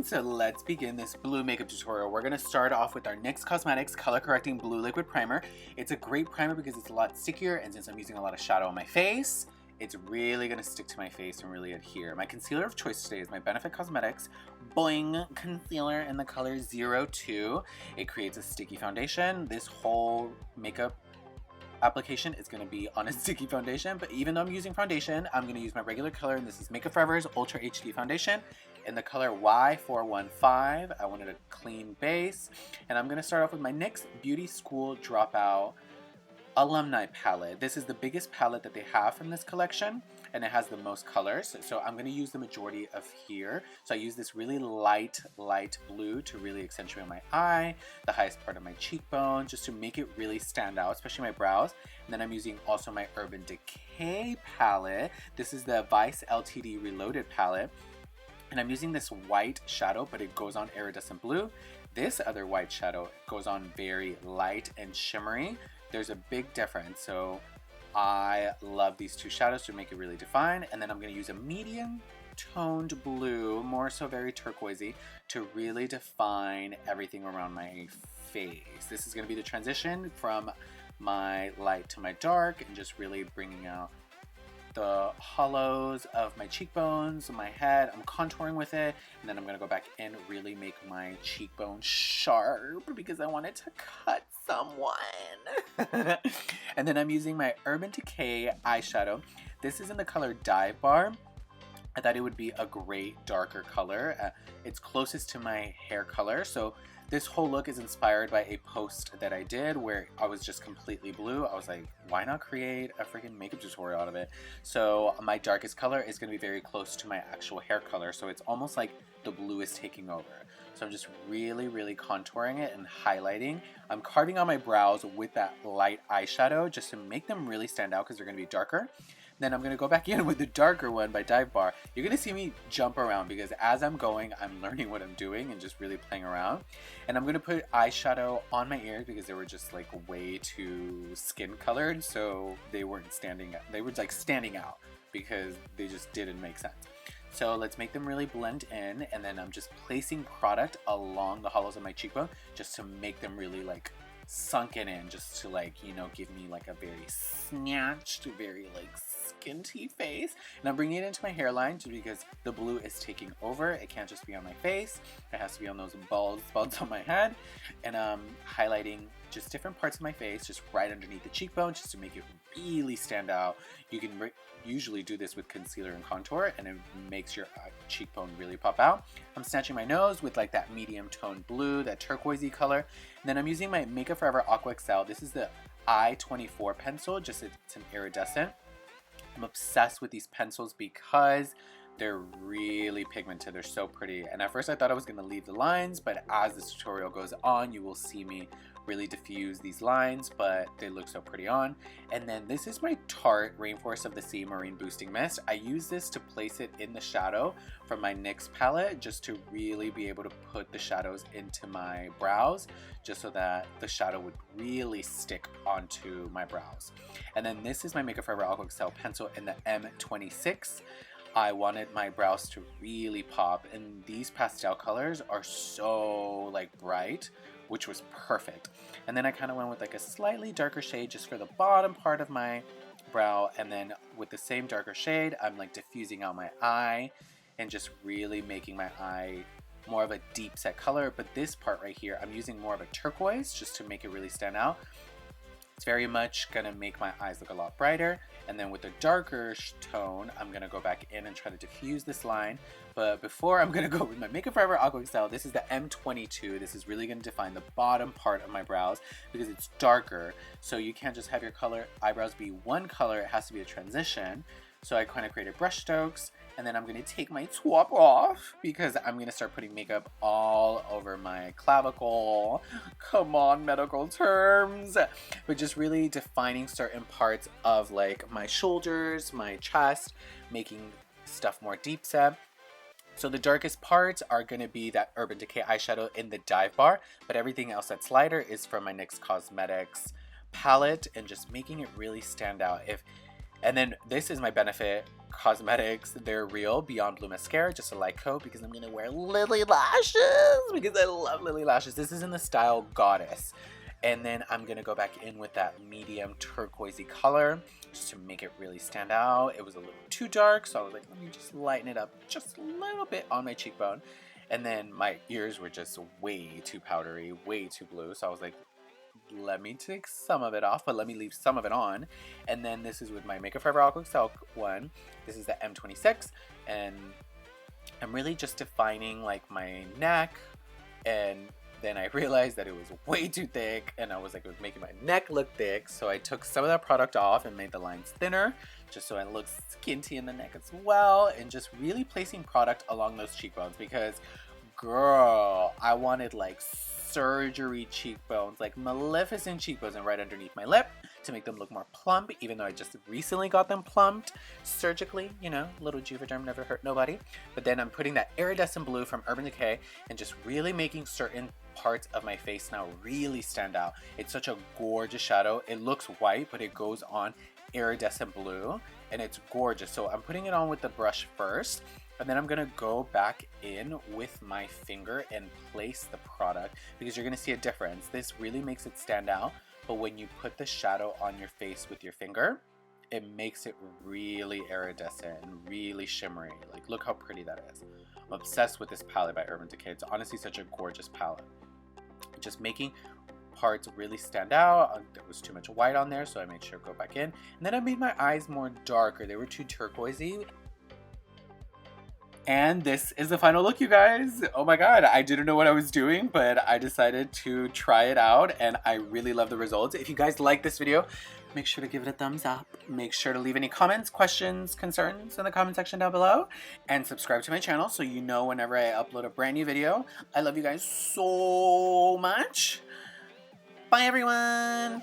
so let's begin this blue makeup tutorial. We're gonna start off with our NYX Cosmetics Color Correcting Blue Liquid Primer. It's a great primer because it's a lot stickier, and since I'm using a lot of shadow on my face, it's really gonna stick to my face and really adhere. My concealer of choice today is my Benefit Cosmetics Boing Concealer in the color 02. It creates a sticky foundation. This whole makeup application is going to be on a sticky foundation, but even though I'm using foundation, I'm going to use my regular color, and this is MakeUpForever's Ultra HD Foundation in the color Y415. I wanted a clean base, and I'm going to start off with my NYX Beauty School Dropout Alumni palette. This is the biggest palette that they have from this collection, and it has the most colors, so I'm going to use the majority of here. So I use this really light blue to really accentuate my eye, the highest part of my cheekbone, just to make it really stand out, especially my brows. And then I'm using also my Urban Decay palette. This is the Vice LTD Reloaded palette, and I'm using this white shadow, but it goes on iridescent blue. This other white shadow goes on very light and shimmery. There's a big difference, so I love these two shadows to make it really defined. And then I'm going to use a medium toned blue, more so very turquoisey, to really define everything around my face. This is going to be the transition from my light to my dark, and just really bringing out the hollows of my cheekbones, my head. I'm contouring with it, and then I'm gonna go back and really make my cheekbone sharp because I want it to cut someone. And then I'm using my Urban Decay eyeshadow. This is in the color Dive Bar. I thought it would be a great darker color. It's closest to my hair color, so this whole look is inspired by a post that I did where I was just completely blue. I was like, why not create a freaking makeup tutorial out of it? So my darkest color is going to be very close to my actual hair color, so it's almost like the blue is taking over. So I'm just really contouring it and highlighting. I'm carving out my brows with that light eyeshadow just to make them really stand out because they're going to be darker. Then I'm going to go back in with the darker one by Dive Bar. You're going to see me jump around because as I'm going, I'm learning what I'm doing and just really playing around. And I'm going to put eyeshadow on my ears because they were just like way too skin colored, so they weren't standing out. They were like standing out because they just didn't make sense. So let's make them really blend in, and then I'm just placing product along the hollows of my cheekbone just to make them really like sunken in, just to like, you know, give me like a very snatched, very like skinty face. And I'm bringing it into my hairline just because the blue is taking over. It can't just be on my face, it has to be on those balls on my head. And I'm highlighting just different parts of my face, just right underneath the cheekbone, just to make it really stand out. You can usually do this with concealer and contour, and it makes your cheekbone really pop out. I'm snatching my nose with like that medium tone blue, that turquoisey color. And then I'm using my MakeUpForever AquaXL. This is the I-24 pencil, just it's an iridescent. I'm obsessed with these pencils because they're really pigmented. They're so pretty. And at first I thought I was going to leave the lines, but as this tutorial goes on, you will see me really diffuse these lines, but they look so pretty on. And then this is my Tarte Rainforest of the Sea Marine Boosting Mist. I use this to place it in the shadow from my NYX palette, just to really be able to put the shadows into my brows, just so that the shadow would really stick onto my brows. And then this is my MakeUpForever AquaXL pencil in the M26. I wanted my brows to really pop, and these pastel colors are so like bright, which was perfect. And then I kind of went with like a slightly darker shade just for the bottom part of my brow, and then with the same darker shade, I'm like diffusing out my eye and just really making my eye more of a deep set color. But this part right here, I'm using more of a turquoise just to make it really stand out. It's very much gonna make my eyes look a lot brighter. And then with the darker tone, I'm gonna go back in and try to diffuse this line. But before, I'm gonna go with my MakeUpForever AquaXL. This is the M22. This is really gonna define the bottom part of my brows because it's darker. So you can't just have your eyebrows be one color, it has to be a transition. So I kind of created brush strokes, and then I'm going to take my top off because I'm going to start putting makeup all over my clavicle. Come on, medical terms. But just really defining certain parts of like my shoulders, my chest, making stuff more deep set. So the darkest parts are going to be that Urban Decay eyeshadow in the Dive Bar, but everything else that's lighter is from my NYX Cosmetics palette, and just making it really stand out. And then this is my Benefit Cosmetics They're Real Beyond Blue Mascara, just a light coat because I'm gonna wear lily lashes because I love lily lashes. This is in the style Goddess. And then I'm gonna go back in with that medium turquoisey color just to make it really stand out. It was a little too dark, so I was like, let me just lighten it up just a little bit on my cheekbone. And then my ears were just way too powdery, way too blue, so I was like, let me take some of it off, but let me leave some of it on. And then this is with my MakeUpForever AquaXL one. This is the M26, and I'm really just defining like my neck, and then I realized that it was way too thick, and I was like, it was making my neck look thick, so I took some of that product off and made the lines thinner, just so it looks skinty in the neck as well, and just really placing product along those cheekbones because, girl, I wanted like surgery cheekbones, like Maleficent cheekbones, and right underneath my lip to make them look more plump, even though I just recently got them plumped surgically, you know, little Juvederm never hurt nobody. But then I'm putting that iridescent blue from Urban Decay and just really making certain parts of my face now really stand out. It's such a gorgeous shadow. It looks white, but it goes on iridescent blue, and it's gorgeous. So I'm putting it on with the brush first, and then I'm gonna go back in with my finger and place the product because you're gonna see a difference. This really makes it stand out, but when you put the shadow on your face with your finger, it makes it really iridescent and really shimmery. Like, look how pretty that is. I'm obsessed with this palette by Urban Decay. It's honestly such a gorgeous palette. Just making parts really stand out. There was too much white on there, so I made sure to go back in. And then I made my eyes more darker. They were too turquoisey. And this is the final look, you guys. Oh my god, I didn't know what I was doing, but I decided to try it out, and I really love the results. If you guys like this video, make sure to give it a thumbs up. Make sure to leave any comments, questions, concerns in the comment section down below, and subscribe to my channel so you know whenever I upload a brand new video. I love you guys so much. Bye, everyone.